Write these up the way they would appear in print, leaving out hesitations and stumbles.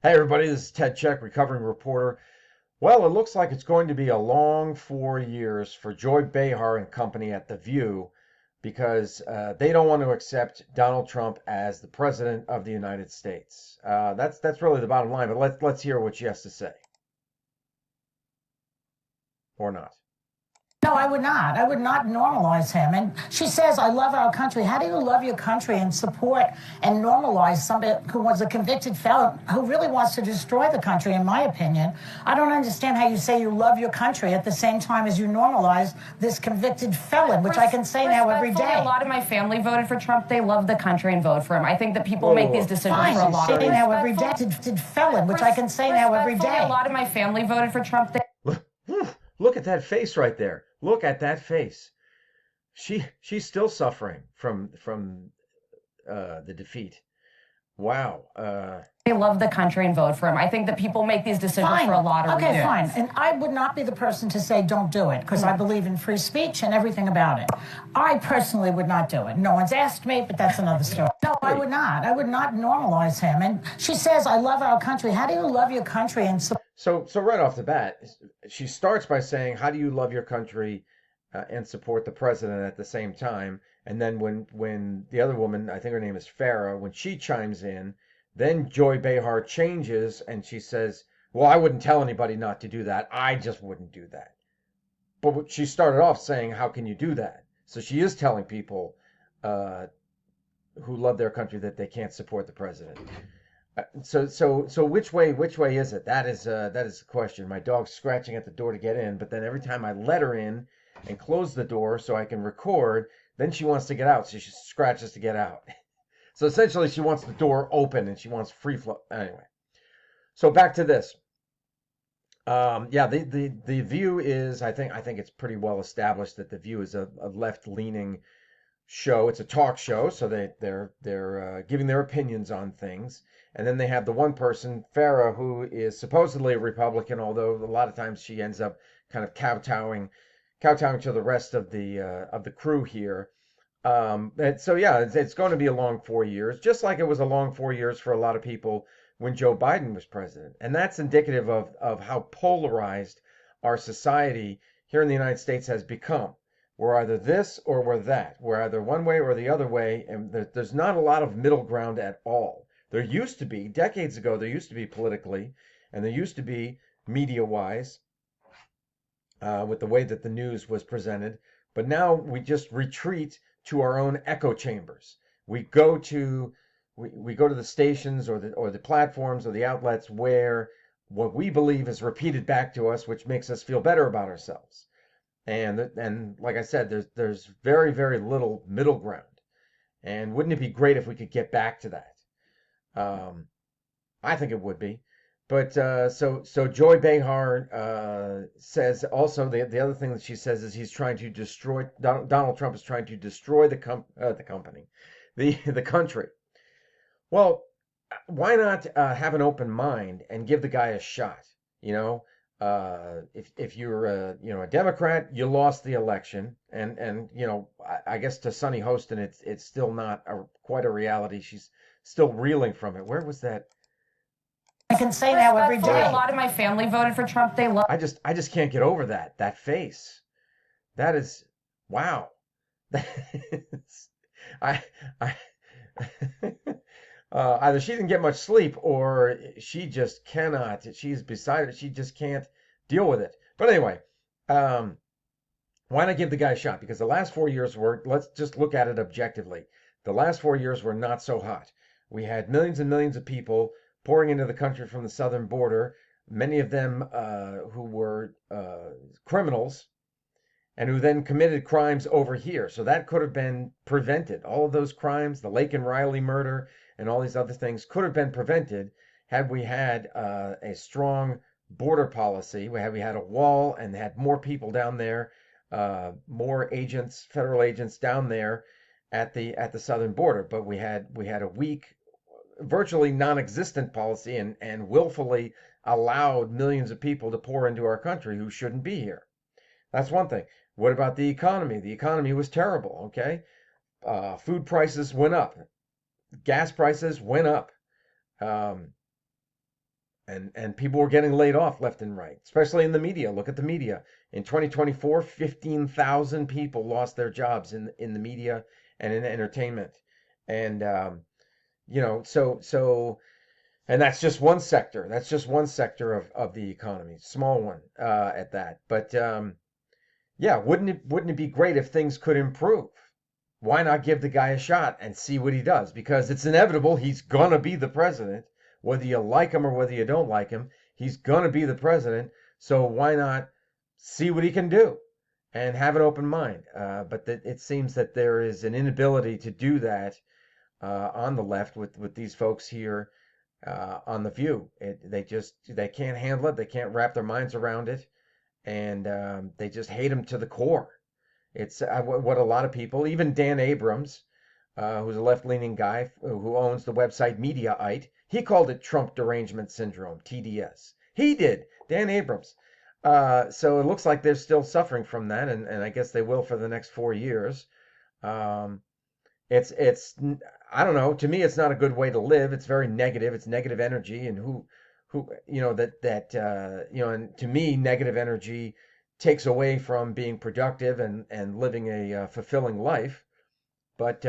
Hey everybody, this is Ted Check, recovering reporter. Well, it looks like it's going to be a long 4 years for Joy Behar and company at The View because they don't want to accept Donald Trump as the president of the United States. That's really the bottom line. But let's hear what she has to say, or not. No, I would not. I would not normalize him. And she says, I love our country. How do you love your country and support and normalize somebody who was a convicted felon who really wants to destroy the country, in my opinion? I don't understand how you say you love your country at the same time as you normalize this convicted felon, which I can say now every day. A lot of my family voted for Trump. They love the country and vote for him. I think that people Whoa, make whoa, these whoa. decisions Fine, for a lot of now every day. Convicted felon, which I can say now every day. A lot of my family voted for Trump. Look at that face right there. Look at that face. She's still suffering from the defeat. Wow. They love the country and vote for him. I think that people make these decisions for a lot of reasons. Okay, fine. And I would not be the person to say don't do it because I believe in free speech and everything about it. I personally would not do it. No one's asked me, but that's another story. No, I would not. I would not normalize him. And she says, I love our country. How do you love your country and So right off the bat, she starts by saying, "How do you love your country and support the president at the same time?" And then when the other woman, I think her name is Farah, when she chimes in, then Joy Behar changes and she says, "Well, I wouldn't tell anybody not to do that. I just wouldn't do that." But she started off saying, "How can you do that?" So she is telling people who love their country that they can't support the president. So which way is it? That is the question. My dog's scratching at the door to get in, but then every time I let her in and close the door so I can record, then she wants to get out, so she scratches to get out. So essentially, she wants the door open and she wants free flow. Anyway, so back to this. Yeah, the View is, I think it's pretty well established that the View is a left leaning show. It's a talk show, so they're giving their opinions on things. And then they have the one person, Farah, who is supposedly a Republican, although a lot of times she ends up kind of kowtowing to the rest of the crew here. And so yeah, it's going to be a long 4 years, just like it was a long 4 years for a lot of people when Joe Biden was president. And that's indicative of how polarized our society here in the United States has become. We're either this or we're that. We're either one way or the other way, and there's not a lot of middle ground at all. There used to be, decades ago, there used to be politically, and there used to be media-wise, with the way that the news was presented. But now we just retreat to our own echo chambers. We go to the stations or the platforms or the outlets where what we believe is repeated back to us, which makes us feel better about ourselves. And like I said, there's very, very little middle ground. And wouldn't it be great if we could get back to that? I think it would be. But so Joy Behar says also the other thing that she says is he's trying to destroy Donald Trump is trying to destroy the company, the country. Well, why not have an open mind and give the guy a shot? You know, if you're a Democrat, you lost the election, and I guess to Sunny Hostin, it's still not quite a reality. She's still reeling from it. Where was that? I can say now every day. A lot of my family voted for Trump. They love. I just can't get over that face. That is, wow. That is, I either she didn't get much sleep or she just cannot. She's beside her. She just can't deal with it. But anyway, why not give the guy a shot? Because the last 4 years were, let's just look at it objectively. The last 4 years were not so hot. We had millions and millions of people pouring into the country from the southern border, many of them who were criminals and who then committed crimes over here. So that could have been prevented. All of those crimes, the Lake and Riley murder and all these other things could have been prevented had we had a strong border policy. We had a wall and had more people down there, more agents, federal agents down there at the southern border. But we had a weak, virtually non-existent policy and willfully allowed millions of people to pour into our country who shouldn't be here. That's one thing. What about the economy? The economy was terrible, okay? Food prices went up. Gas prices went up. And people were getting laid off left and right, especially in the media. Look at the media. In 2024, 15,000 people lost their jobs in the media and in entertainment. And and that's just one sector. That's just one sector of the economy, small one at that. But yeah, wouldn't it be great if things could improve? Why not give the guy a shot and see what he does? Because it's inevitable he's gonna be the president, whether you like him or whether you don't like him. He's gonna be the president, so why not see what he can do and have an open mind? But it seems that there is an inability to do that on the left with these folks here on the View. They can't handle it. They can't wrap their minds around it, and they just hate him to the core. It's what a lot of people, even Dan Abrams, who's a left-leaning guy who owns the website Mediaite, he called it Trump Derangement Syndrome, TDS. He did, Dan Abrams. So it looks like they're still suffering from that, and I guess they will for the next 4 years. Um, it's I don't know. To me, it's not a good way to live. It's very negative. It's negative energy, and and to me, negative energy takes away from being productive and living a fulfilling life. But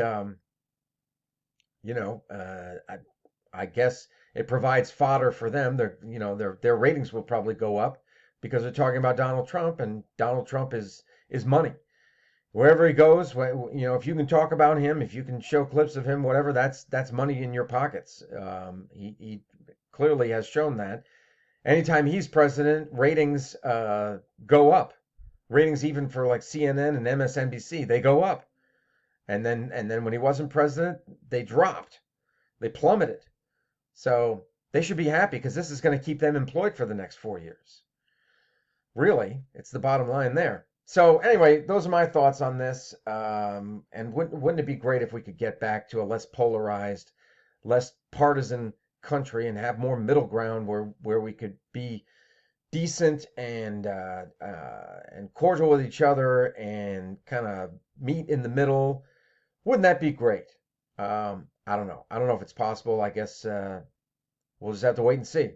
I guess it provides fodder for them. Their ratings will probably go up because they're talking about Donald Trump, and Donald Trump is money. Wherever he goes, if you can talk about him, if you can show clips of him, whatever, that's money in your pockets. He clearly has shown that. Anytime he's president, ratings go up. Ratings even for like CNN and MSNBC, they go up. And then when he wasn't president, they dropped. They plummeted. So they should be happy because this is going to keep them employed for the next 4 years. Really, it's the bottom line there. So anyway, those are my thoughts on this. And wouldn't it be great if we could get back to a less polarized, less partisan country and have more middle ground where we could be decent and cordial with each other and kind of meet in the middle? Wouldn't that be great? I don't know. I don't know if it's possible. I guess we'll just have to wait and see.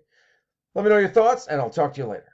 Let me know your thoughts, and I'll talk to you later.